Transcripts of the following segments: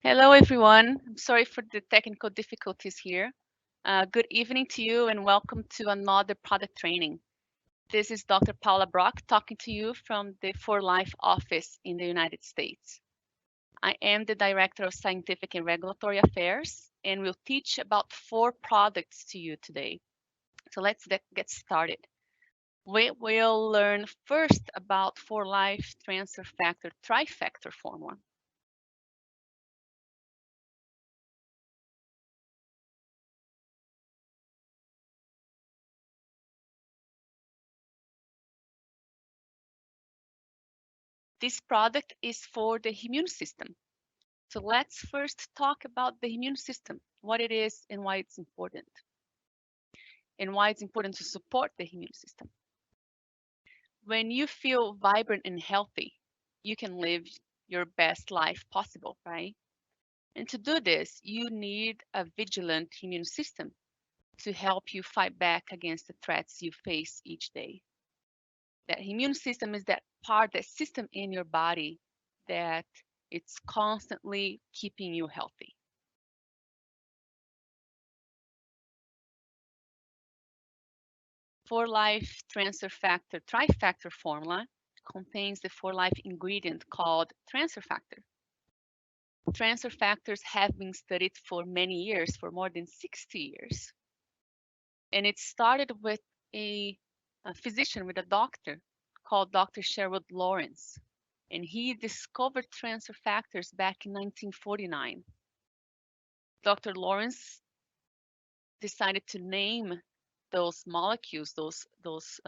Hello, everyone. I'm sorry for the technical difficulties here. Good evening to you and welcome to another product training. This is Dr. Paula Brock talking to you from the For Life office in the United States. I am the Director of Scientific and Regulatory Affairs and will teach about 4 products to you today. So let's get started. We will learn first about For Life transfer factor trifactor formula. This product is for the immune system. So let's first talk about the immune system, what it is and why it's important, and why it's important to support the immune system. When you feel vibrant and healthy, you can live your best life possible, right? And to do this, you need a vigilant immune system to help you fight back against the threats you face each day. That immune system is that part, that system in your body that it's constantly keeping you healthy. For Life transfer factor trifactor formula contains the For Life ingredient called transfer factor. Transfer factors have been studied for many years, for more than 60 years. And it started with a physician, with a doctor called Dr. Sherwood Lawrence. And he discovered transfer factors back in 1949. Dr. Lawrence decided to name those molecules, those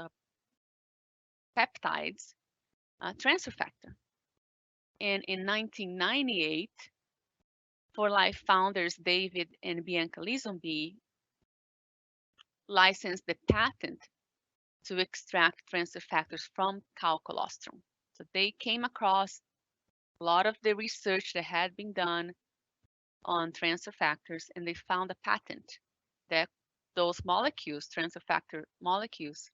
peptides, transfer factor. And in 1998, For Life founders David and Bianca Lizombie licensed the patent to extract transfer factors from cow colostrum. So they came across a lot of the research that had been done on transfer factors, and they found a patent that those molecules, transfer factor molecules,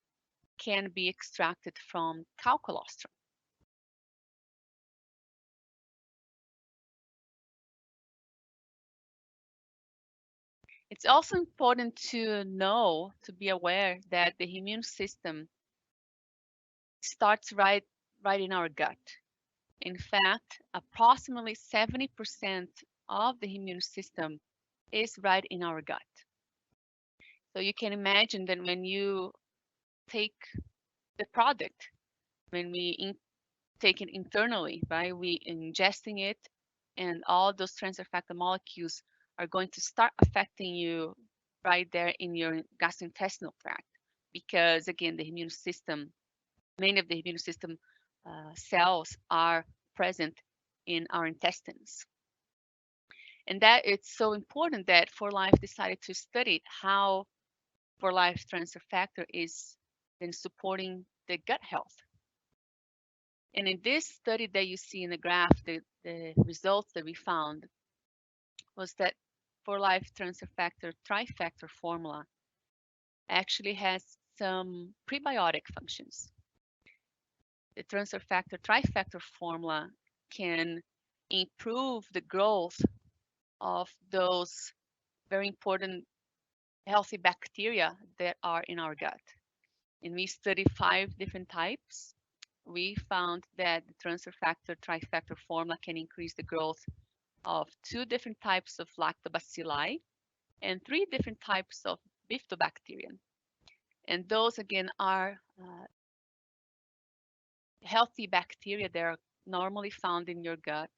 can be extracted from cow colostrum. It's also important to know, to be aware that the immune system starts right in our gut. In fact, approximately 70% of the immune system is right in our gut. So you can imagine that when you take the product, when we take it internally, right, we ingesting it, and all those transfer factor molecules are going to start affecting you right there in your gastrointestinal tract, because again, the immune system, many of the immune system cells are present in our intestines. And that it's so important that For Life decided to study how For Life transfer factor is then supporting the gut health. And in this study that you see in the graph, the results that we found was that For Life transfer factor trifactor formula actually has some prebiotic functions. The transfer factor trifactor formula can improve the growth of those very important healthy bacteria that are in our gut. And we studied 5 different types. We found that the transfer factor trifactor formula can increase the growth of 2 different types of lactobacilli and 3 different types of bifidobacterium. And those again are healthy bacteria that are normally found in your gut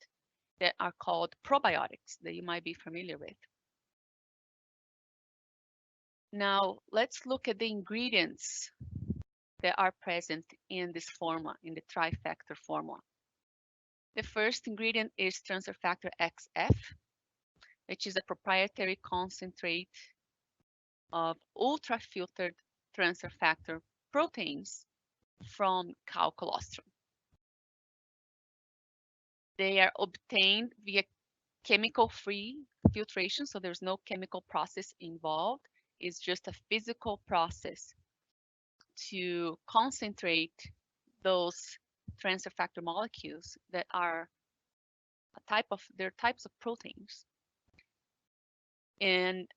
that are called probiotics that you might be familiar with. Now, let's look at the ingredients that are present in this formula, in the trifactor formula. The first ingredient is transfer factor XF, which is a proprietary concentrate of ultra-filtered transfer factor proteins from cow colostrum. They are obtained via chemical-free filtration, so there's no chemical process involved. It's just a physical process to concentrate those transfer factor molecules that are they're types of proteins, and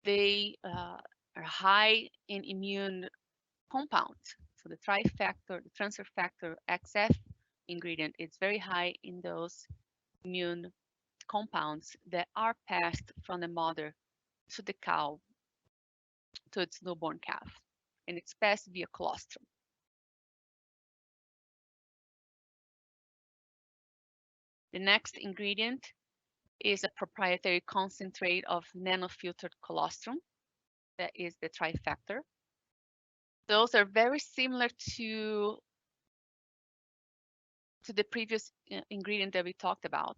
they are high in immune compounds. So the trifactor, the transfer factor XF ingredient is very high in those immune compounds that are passed from the mother to the cow, to its newborn calf, and it's passed via colostrum. The next ingredient is a proprietary concentrate of nanofiltered colostrum, that is the trifactor. Those are very similar to the previous ingredient that we talked about,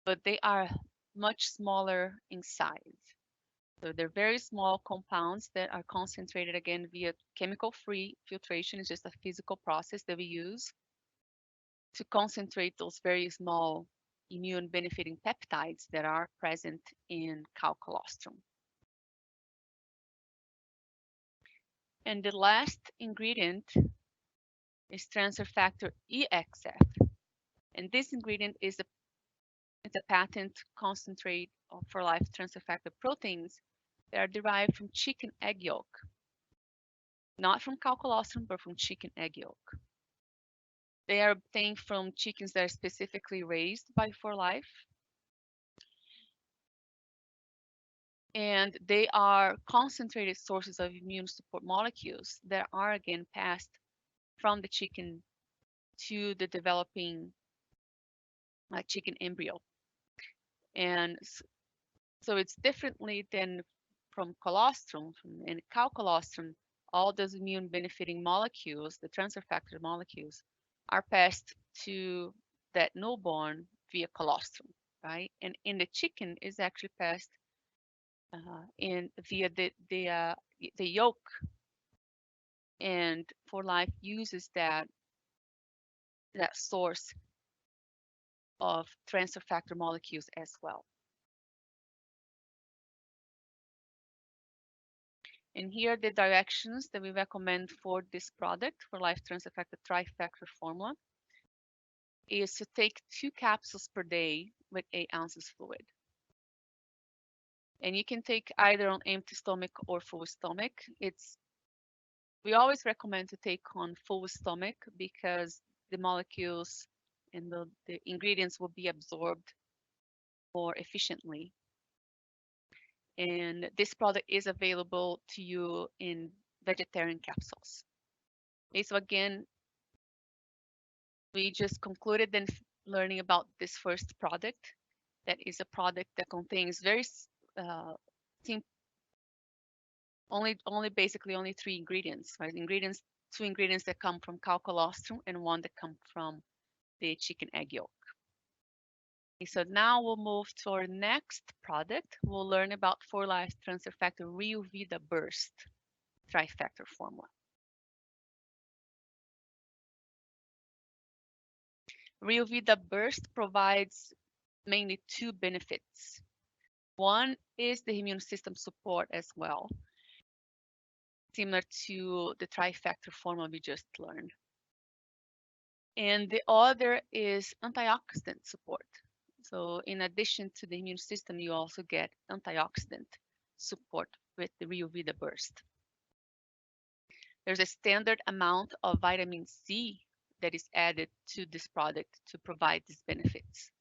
but they are much smaller in size. So they're very small compounds that are concentrated again via chemical-free filtration. It's just a physical process that we use to concentrate those very small immune benefiting peptides that are present in cow colostrum. And the last ingredient is transfer factor EXF. And this ingredient is a patent concentrate for life transfer factor proteins that are derived from chicken egg yolk. Not from cow colostrum, but from chicken egg yolk. They are obtained from chickens that are specifically raised by For Life. And they are concentrated sources of immune support molecules that are again passed from the chicken to the developing chicken embryo. And so it's differently than from colostrum, in cow colostrum, all those immune benefiting molecules, the transfer factor molecules, are passed to that newborn via colostrum, right? And in the chicken is actually passed in via the yolk, and For Life uses that source of transfer factor molecules as well. And here are the directions that we recommend for this product, For Life Transfer Factor Trifactor Formula, is to take 2 capsules per day with 8 ounces fluid. And you can take either on empty stomach or full stomach. We always recommend to take on full stomach because the molecules and the ingredients will be absorbed more efficiently. And this product is available to you in vegetarian capsules. Okay, so again, we just concluded then learning about this first product. That is a product that contains very basically only 3 ingredients, right? 2 ingredients that come from cow colostrum and 1 that come from the chicken egg yolk. Okay, so now we'll move to our next product. We'll learn about For Life Transfer Factor Vida Burst Trifactor Formula. Vida Burst provides mainly 2 benefits. One is the immune system support as well, similar to the trifactor formula we just learned. And the other is antioxidant support. So in addition to the immune system, you also get antioxidant support with the Vida Burst. There's a standard amount of vitamin C that is added to this product to provide these benefits.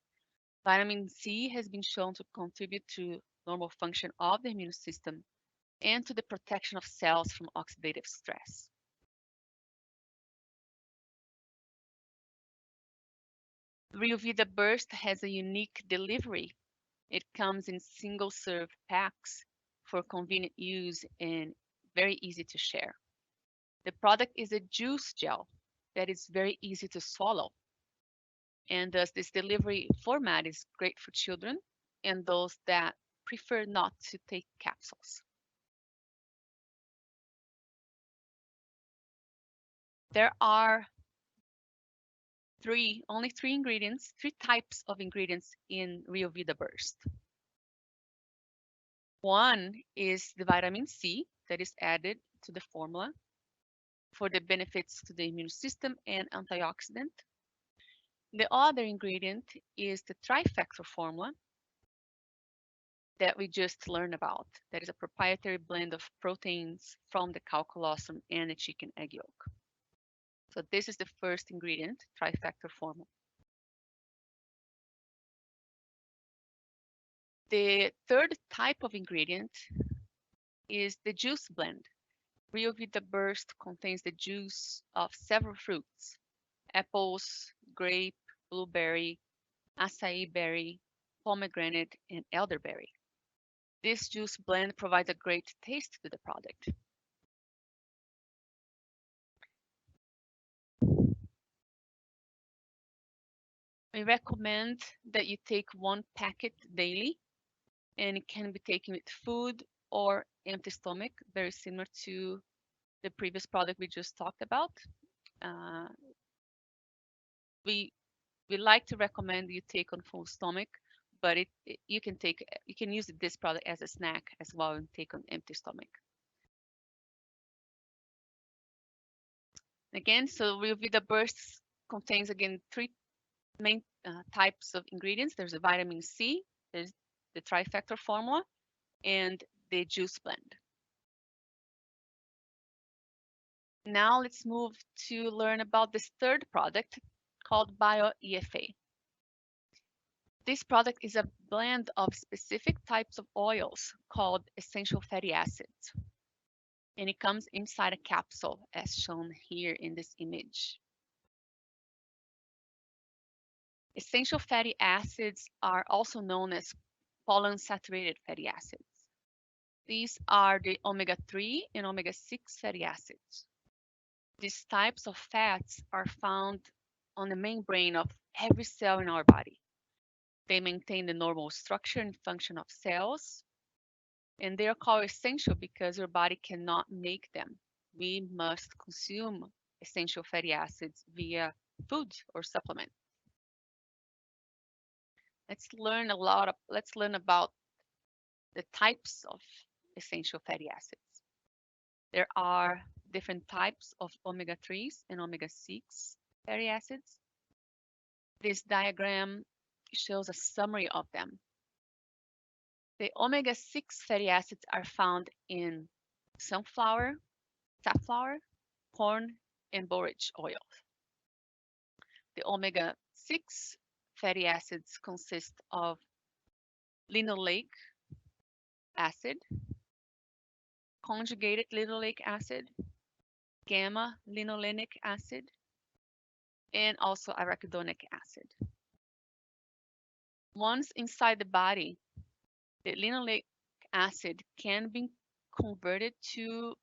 Vitamin C has been shown to contribute to normal function of the immune system and to the protection of cells from oxidative stress. Vida Burst has a unique delivery. It comes in single-serve packs for convenient use and very easy to share. The product is a juice gel that is very easy to swallow. And thus this delivery format is great for children and those that prefer not to take capsules. There are only three ingredients, 3 types of ingredients in Vida Burst. One is the vitamin C that is added to the formula for the benefits to the immune system and antioxidant. The other ingredient is the trifactor formula that we just learned about. That is a proprietary blend of proteins from the cow colostrum and the chicken egg yolk. So this is the first ingredient, trifactor formula. The third type of ingredient is the juice blend. Rio Vita Burst contains the juice of several fruits: apples, grape, blueberry, acai berry, pomegranate, and elderberry. This juice blend provides a great taste to the product. We recommend that you take one packet daily, and it can be taken with food or empty stomach, very similar to the previous product we just talked about. Uh, we we like to recommend you take on full stomach, but you can use this product as a snack as well and take on empty stomach. Again, so Revita Bursts contains again three main types of ingredients. There's a vitamin C, there's the trifactor formula, and the juice blend. Now let's move to learn about this third product called BioEFA. This product is a blend of specific types of oils called essential fatty acids, and it comes inside a capsule as shown here in this image. Essential fatty acids are also known as polyunsaturated fatty acids. These are the omega-3 and omega-6 fatty acids. These types of fats are found on the membrane of every cell in our body. They maintain the normal structure and function of cells, and they are called essential because your body cannot make them. We must consume essential fatty acids via food or supplement. Let's learn about the types of essential fatty acids. There are different types of omega-3s and omega-6 fatty acids. This diagram shows a summary of them. The omega-6 fatty acids are found in sunflower, safflower, corn, and borage oil. The omega-6 fatty acids consist of linoleic acid, conjugated linoleic acid, gamma linolenic acid, and also arachidonic acid. Once inside the body, the linoleic acid can be converted to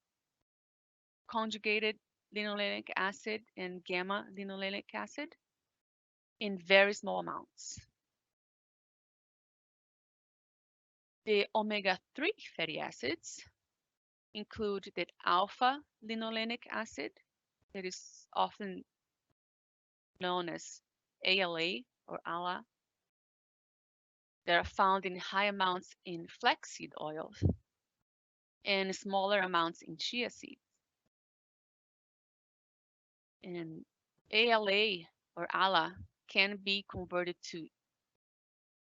conjugated linolenic acid and gamma linolenic acid in very small amounts. The omega-3 fatty acids include the alpha linolenic acid, that is often known as ALA or ALA, that are found in high amounts in flaxseed oils and smaller amounts in chia seeds. And ALA or ALA can be converted to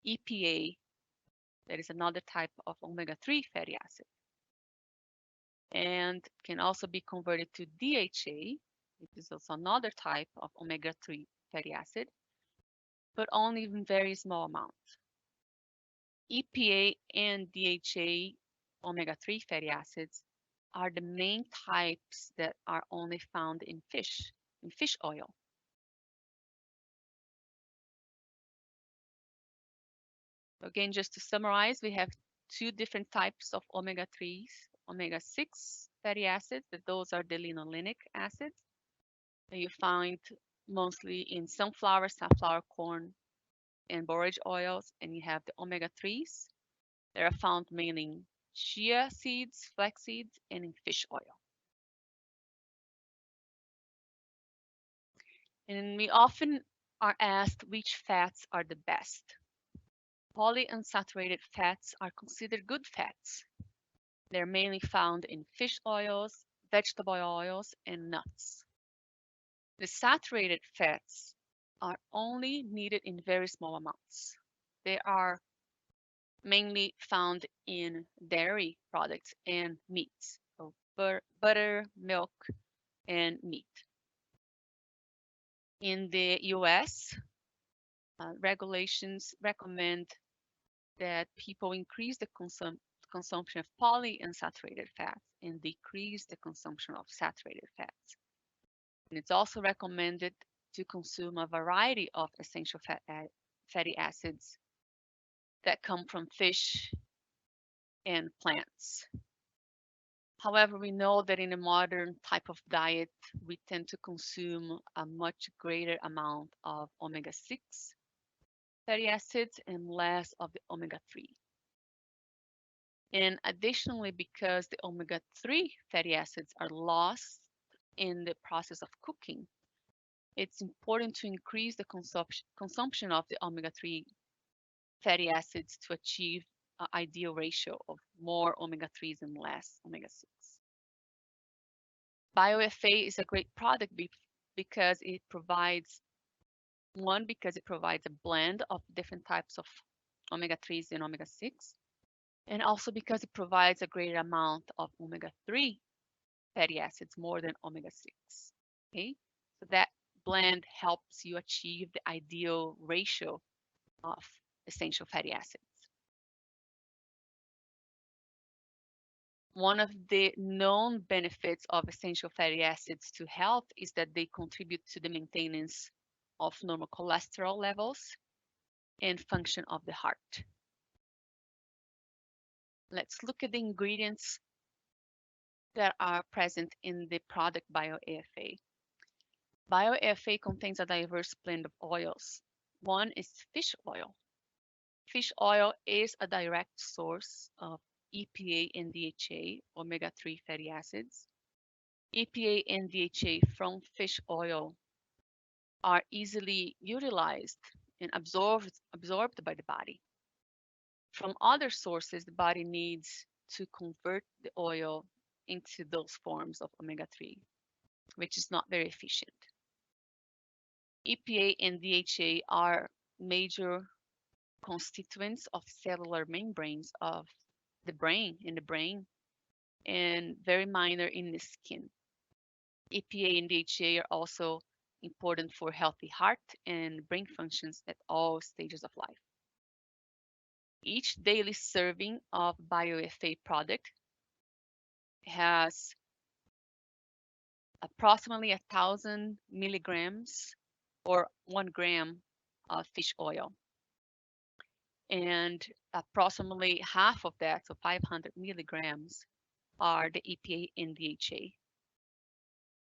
EPA, that is another type of omega-3 fatty acid, and can also be converted to DHA, which is also another type of omega-3 fatty acid, but only in very small amounts. EPA and DHA omega-3 fatty acids are the main types that are only found in fish oil. Again, just to summarize, we have two different types of omega-3s, omega-6 fatty acids, that those are the linolenic acids that you find mostly in sunflower, safflower, corn, and borage oils, and you have the omega-3s that are found mainly in chia seeds, flax seeds, and in fish oil. And we often are asked which fats are the best. Polyunsaturated fats are considered good fats. They're mainly found in fish oils, vegetable oils, and nuts. The saturated fats are only needed in very small amounts. They are mainly found in dairy products and meats, so butter, milk, and meat. In the US, regulations recommend that people increase the consumption of polyunsaturated fats and decrease the consumption of saturated fats. And it's also recommended to consume a variety of essential fatty acids that come from fish and plants. However, we know that in a modern type of diet, we tend to consume a much greater amount of omega 6 fatty acids and less of the omega 3. And additionally, because the omega 3 fatty acids are lost in the process of cooking, it's important to increase the consumption of the omega 3 fatty acids to achieve an ideal ratio of more omega 3s and less omega 6. BioEFA is a great product because it provides because it provides a blend of different types of omega 3s and omega 6, and also because it provides a greater amount of omega 3 fatty acids more than omega 6. Okay, so that blend helps you achieve the ideal ratio of essential fatty acids. One of the known benefits of essential fatty acids to health is that they contribute to the maintenance of normal cholesterol levels and function of the heart. Let's look at the ingredients that are present in the product BioEFA. BioEFA contains a diverse blend of oils. One is fish oil. Fish oil is a direct source of EPA and DHA, omega 3 fatty acids. EPA and DHA from fish oil are easily utilized and absorbed by the body. From other sources, the body needs to convert the oil into those forms of omega 3, which is not very efficient. EPA and DHA are major constituents of cellular membranes of the brain, and very minor in the skin. EPA and DHA are also important for healthy heart and brain functions at all stages of life. Each daily serving of BioFA product has approximately 1,000 milligrams or 1 gram of fish oil. And approximately half of that, so 500 milligrams, are the EPA and DHA.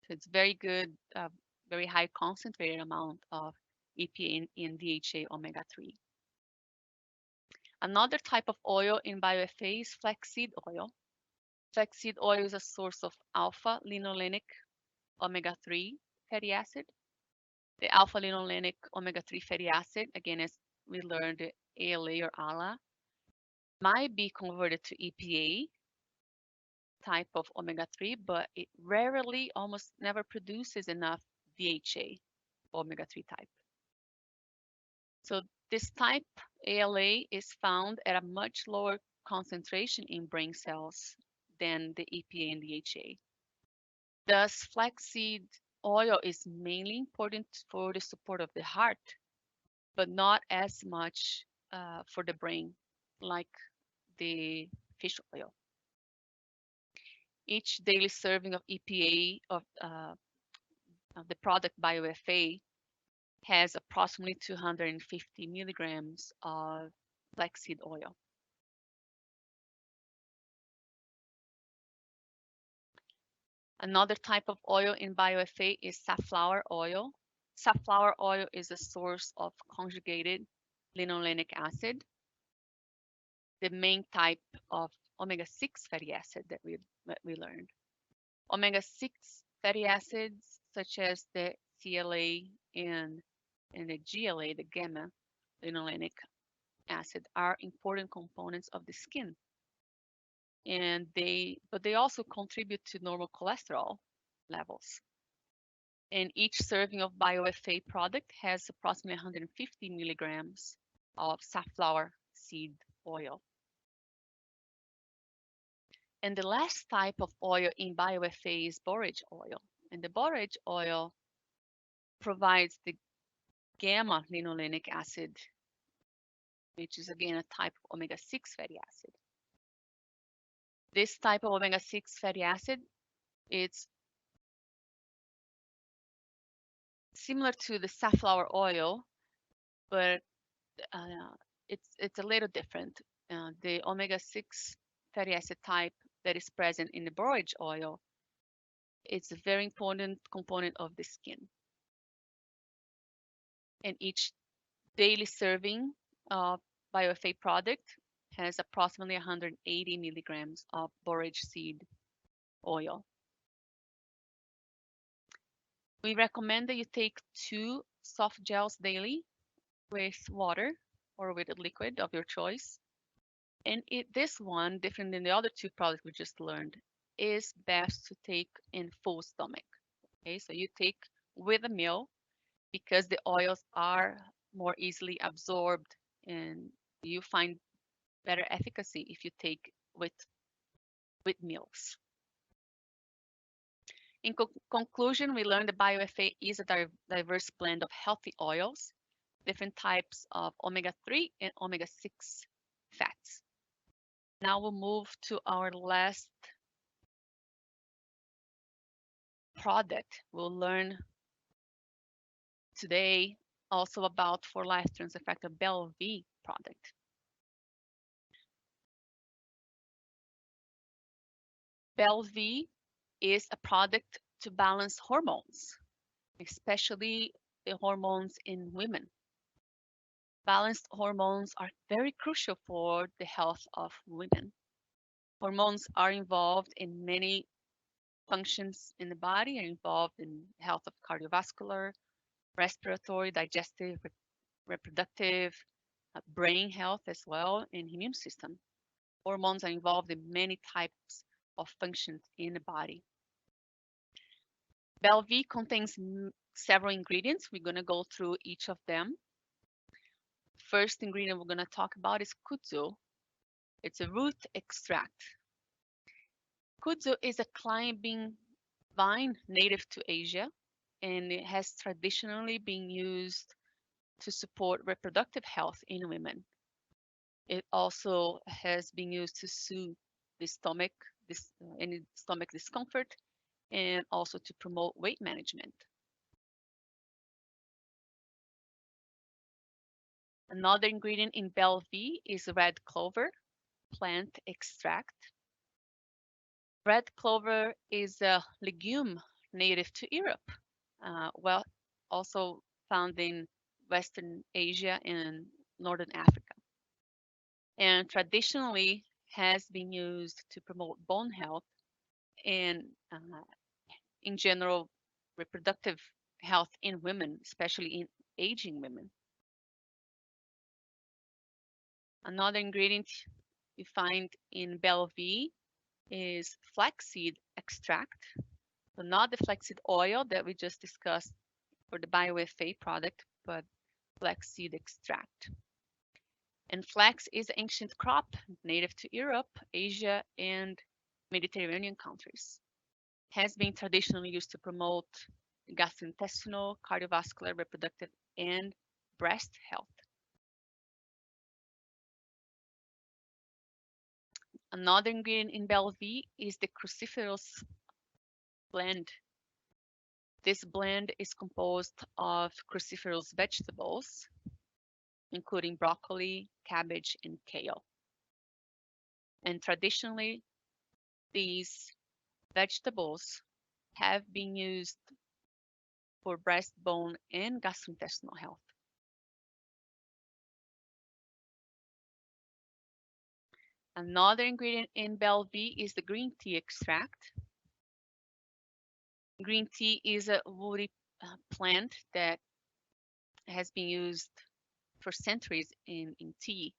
So it's very good, very high concentrated amount of EPA and DHA omega 3. Another type of oil in BioFA is flaxseed oil. Flaxseed oil is a source of alpha linolenic omega 3 fatty acid. The alpha linolenic omega 3 fatty acid, again, as we learned, ALA or ALA, might be converted to EPA type of omega 3, but it rarely, almost never produces enough DHA omega 3 type. So this type, ALA, is found at a much lower concentration in brain cells than the EPA and DHA. Thus, flaxseed oil is mainly important for the support of the heart, but not as much for the brain like the fish oil. Each daily serving of EPA of the product BioFA has approximately 250 milligrams of flaxseed oil. Another type of oil in BioFA is safflower oil. Safflower oil is a source of conjugated linolenic acid, the main type of omega-6 fatty acid that we learned. Omega-6 fatty acids, such as the CLA and the GLA, the gamma linolenic acid, are important components of the skin. But they also contribute to normal cholesterol levels. And each serving of BioEFA product has approximately 150 milligrams of safflower seed oil. And the last type of oil in BioEFA is borage oil. And the borage oil provides the gamma linolenic acid, which is again a type of omega-6 fatty acid. This type of omega-6 fatty acid, it's similar to the safflower oil, but it's a little different. The omega-6 fatty acid type that is present in the borage oil, it's a very important component of the skin. And each daily serving of BioEFA product has approximately 180 milligrams of borage seed oil. We recommend that you take 2 soft gels daily with water or with a liquid of your choice. And this one, different than the other 2 products we just learned, is best to take in full stomach. Okay, so you take with a meal because the oils are more easily absorbed and you find better efficacy if you take with meals. In conclusion, we learned that BioEFA is a diverse blend of healthy oils, different types of omega-3 and omega-6 fats. Now we'll move to our last product. We'll learn today also about for life trans effective BioEFA product. BioEFA is a product to balance hormones, especially the hormones in women. Balanced hormones are very crucial for the health of women. Hormones are involved in many functions in the body, are involved in health of cardiovascular, respiratory, digestive, reproductive, brain health as well, and immune system. Hormones are involved in many types of functions in the body. BioEFA contains several ingredients. We're going to go through each of them. First ingredient we're going to talk about is kudzu. It's a root extract. Kudzu is a climbing vine native to Asia, and it has traditionally been used to support reproductive health in women. It also has been used to soothe the stomach, any stomach discomfort, and also to promote weight management. Another ingredient in BioEFA is red clover plant extract. Red clover is a legume native to Europe, well, also found in Western Asia and Northern Africa, and traditionally has been used to promote bone health and, in general, reproductive health in women, especially in aging women. Another ingredient you find in BioEFA is flaxseed extract. So not the flaxseed oil that we just discussed for the BioEFA product, but flaxseed extract. And flax is an ancient crop native to Europe, Asia, and Mediterranean countries. Has been traditionally used to promote gastrointestinal, cardiovascular, reproductive, and breast health. Another ingredient in BioEFA is the cruciferous blend. This blend is composed of cruciferous vegetables, including broccoli, cabbage, and kale. And traditionally, these vegetables have been used for breast, bone, and gastrointestinal health. Another ingredient in BioEFA is the green tea extract. Green tea is a woody plant that has been used for centuries in tea.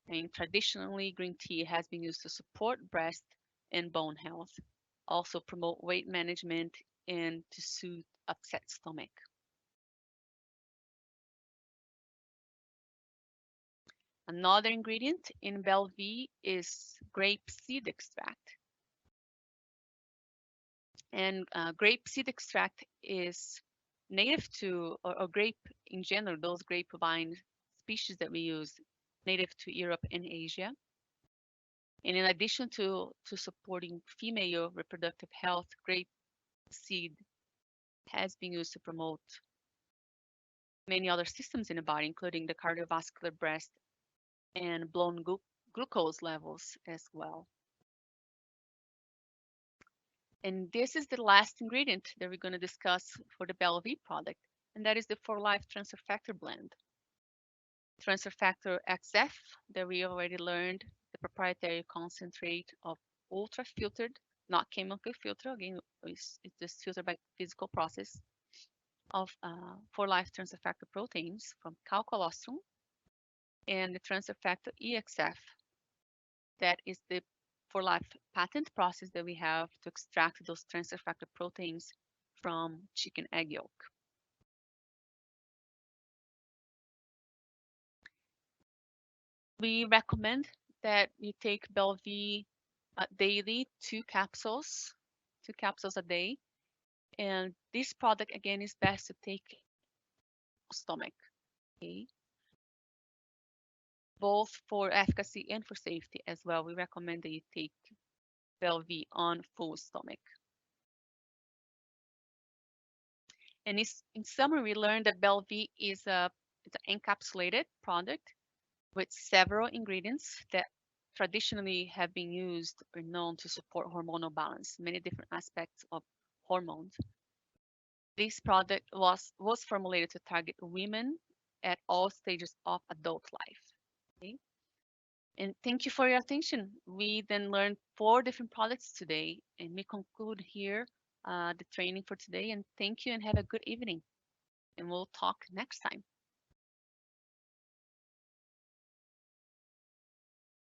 And traditionally, green tea has been used to support breast and bone health, also promote weight management, and to soothe upset stomach. Another ingredient in BioEFA is grape seed extract. And grape seed extract is native to, or grape in general, those grapevine species that we use, native to Europe and Asia. And in addition to supporting female reproductive health, grape seed has been used to promote many other systems in the body, including the cardiovascular, breast, and blood glucose levels as well. And this is the last ingredient that we're going to discuss for the BioEFA product, and that is the For Life Transfer Factor blend. Transfer factor XF that we already learned, the proprietary concentrate of ultra filtered, not chemical filter, again, it's just filtered by physical process of For Life transfer factor proteins from cow colostrum, and the transfer factor EXF, that is the For Life patent process that we have to extract those transfer factor proteins from chicken egg yolk. We recommend that you take BioEFA daily, 2 capsules a day. And this product, again, is best to take stomach, okay? Both for efficacy and for safety as well. We recommend that you take BioEFA on full stomach. And in summary, we learned that BioEFA is an encapsulated product with several ingredients that traditionally have been used or known to support hormonal balance, many different aspects of hormones. This product was formulated to target women at all stages of adult life. Okay? And thank you for your attention. We then learned 4 different products today, and we conclude here the training for today. And thank you, and have a good evening. And we'll talk next time.